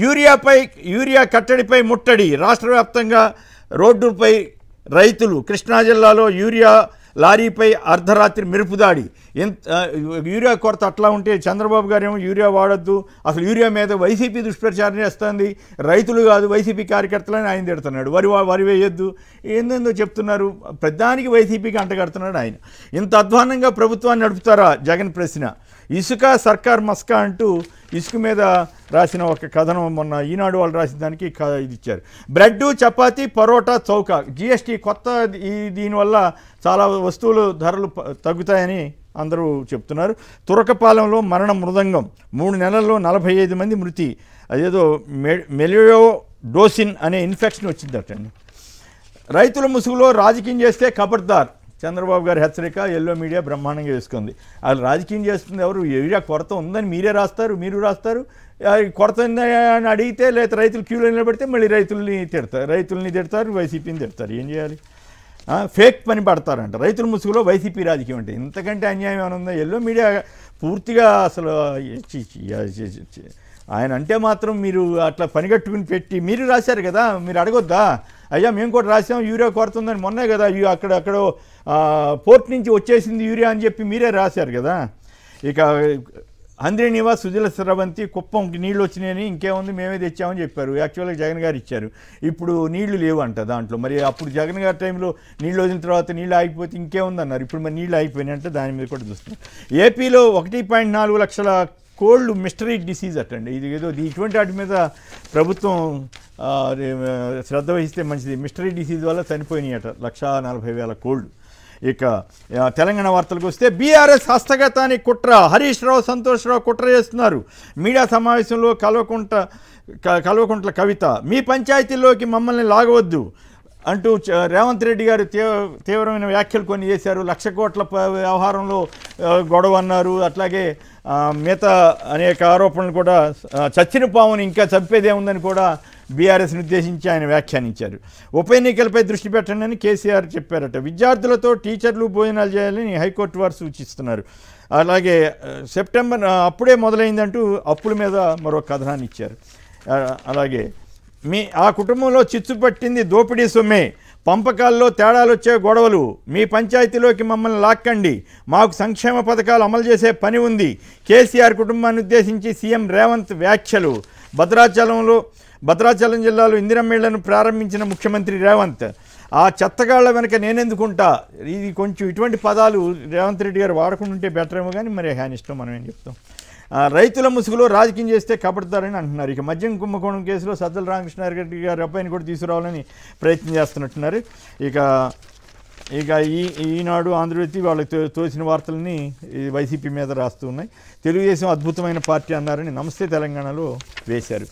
Urea కట్టడిపై ముట్టడి, రాష్ట్ర వ్యాప్తంగా రోడ్డుపై రైతులు. కృష్ణా జిల్లాలో యూరియా లారీపై అర్ధరాత్రి మెరుపుదాడి. యూరియా కొరత అట్లా ఉంటే చంద్రబాబు గారు ఏమో యూరియా వాడద్దు, అసలు యూరియా మీద వైసీపీ దుష్ప్రచారం చేస్తుంది, రైతులు కాదు వైసీపీ కార్యకర్తలని ఆయన తిడుతున్నాడు. వరి వేయొద్దు ఏందేందో చెప్తున్నారు, ప్రధానికి వైసీపీకి అంటగడుతున్నాడు ఆయన. ఇంత అధ్వానంగా ప్రభుత్వాన్ని నడుపుతారా జగన్ ప్రశ్న. ఇసుక సర్కార్ మస్కా అంటూ ఇసుక మీద రాసిన ఒక కథనం మొన్న ఈనాడు వాళ్ళు రాసిన దానికి ఇది ఇచ్చారు. బ్రెడ్, చపాతీ, పరోటా, చౌక. జిఎస్టీ కొత్త దీనివల్ల చాలా వస్తువులు ధరలు తగ్గుతాయని అందరూ చెప్తున్నారు. తురకపాలెంలో మరణ మృదంగం, 3 నెలల్లో 45 మంది మృతి. అదేదో మెలియోడోసిన్ అనే ఇన్ఫెక్షన్ వచ్చిందటండి. రైతుల ముసుగులో రాజకీయం చేస్తే ఖబర్దార్, చంద్రబాబు గారి హెచ్చరిక ఎల్లో మీడియా బ్రహ్మాండంగా వేసుకుంది. వాళ్ళు రాజకీయం చేస్తుంది ఎవరు, యూరియా కొరత ఉందని మీరు రాస్తారు, కొరత అని అడిగితే లేదా రైతులు క్యూలో నిలబడితే మళ్ళీ రైతుల్ని తిడతారు, వైసీపీని తిడతారు. ఏం చేయాలి, ఫేక్ పని పడతారంట. రైతుల ముసుగులో వైసీపీ రాజకీయం అంటే ఇంతకంటే అన్యాయం ఏమైనా ఉందా. ఎల్లో మీడియా పూర్తిగా అసలు ఆయన అంటే మాత్రం మీరు అట్లా పనిగట్టుకుని పెట్టి మీరు రాశారు కదా, మీరు అడగొద్దా, అయ్యా మేము కూడా రాసాం యూరియా కొరత ఉందని, మొన్నే కదా అక్కడో పోర్ట్ నుంచి వచ్చేసింది యూరియా అని చెప్పి మీరే రాశారు కదా. ఇక హంద్రీనివా, సుజల స్రవంతి, కుప్పంకి నీళ్ళు వచ్చినాయని ఇంకేముంది మేమే తెచ్చామని చెప్పారు. యాక్చువల్గా జగన్ గారు ఇచ్చారు, ఇప్పుడు నీళ్లు లేవు అంట దాంట్లో. మరి అప్పుడు జగన్ గారి టైంలో నీళ్ళు వదిలిన తర్వాత నీళ్ళు ఆగిపోతే ఇంకేముంది అన్నారు, ఇప్పుడు మరి నీళ్ళు ఆగిపోయినాయి అంటే దాని మీద కూడా చూస్తున్నాం. ఏపీలో 1.4 లక్షల కోల్డ్ మిస్టరీ డిసీజ్ అటండి. ఇది ఏదో ఇటువంటి వాటి మీద ప్రభుత్వం శ్రద్ధ వహిస్తే మంచిది. మిస్టరీ డిసీజ్ వల్ల చనిపోయినాయి అట 1,40,000 కోల్డ్. ఇక తెలంగాణ వార్తలకు వస్తే బీఆర్ఎస్ హస్తగతానికి కుట్ర, హరీష్ రావు, సంతోష్ రావు కుట్ర చేస్తున్నారు. మీడియా సమావేశంలో కల్వకుంట్ల కవిత, మీ పంచాయతీల్లోకి మమ్మల్ని లాగవద్దు అంటూ రేవంత్ రెడ్డి గారు తీవ్రమైన వ్యాఖ్యలు కొన్ని చేశారు. 1,00,000 కోట్ల వ్యవహారంలో గొడవ అన్నారు. అట్లాగే మిగతా అనేక ఆరోపణలు కూడా, చచ్చిన పావుని ఇంకా చంపేదేముందని కూడా బీఆర్ఎస్ని ఉద్దేశించి ఆయన వ్యాఖ్యానించారు. ఉప ఎన్నికలపై దృష్టి పెట్టండి అని కేసీఆర్ చెప్పారట. విద్యార్థులతో టీచర్లు భోజనాలు చేయాలని హైకోర్టు వారు సూచిస్తున్నారు. అలాగే సెప్టెంబర్ అప్పుడే మొదలైందంటూ అప్పుల మీద మరో కథనాన్ని ఇచ్చారు. అలాగే ఆ కుటుంబంలో చిచ్చు పట్టింది దోపిడీ సొమ్మే, పంపకాల్లో తేడాలు వచ్చే గొడవలు, మీ పంచాయతీలోకి మమ్మల్ని లాక్కండి, మాకు సంక్షేమ పథకాలు అమలు చేసే పని ఉంది. కేసీఆర్ కుటుంబాన్ని ఉద్దేశించి సీఎం రేవంత్ వ్యాఖ్యలు. భద్రాచలం జిల్లాలో ఇందిరమ్మ ఇళ్లను ప్రారంభించిన ముఖ్యమంత్రి రేవంత్, ఆ చెత్తగాళ్ల వెనక నేనెందుకుంటా. ఇది కొంచెం ఇటువంటి పదాలు రేవంత్ రెడ్డి గారు వాడకుండా ఉంటే బెటర్ ఏమో, కానీ మరి ఆయన ఇష్టం, మనం ఏం చెప్తాం. రైతుల ముసుగులో రాజకీయం చేస్తే కబడతారని అంటున్నారు. ఇక మద్యం కుంభకోణం కేసులో సజ్జల రామకృష్ణారెడ్డి గారి అబ్బాయిని కూడా తీసుకురావాలని ప్రయత్నం చేస్తున్నట్టున్నారు. ఇక ఈనాడు, ఆంధ్రజ్యోతి వాళ్ళకి తోసిన వార్తలని వైసీపీ మీద రాస్తూ ఉన్నాయి. తెలుగుదేశం అద్భుతమైన పార్టీ అన్నారని నమస్తే తెలంగాణలో వేశారు.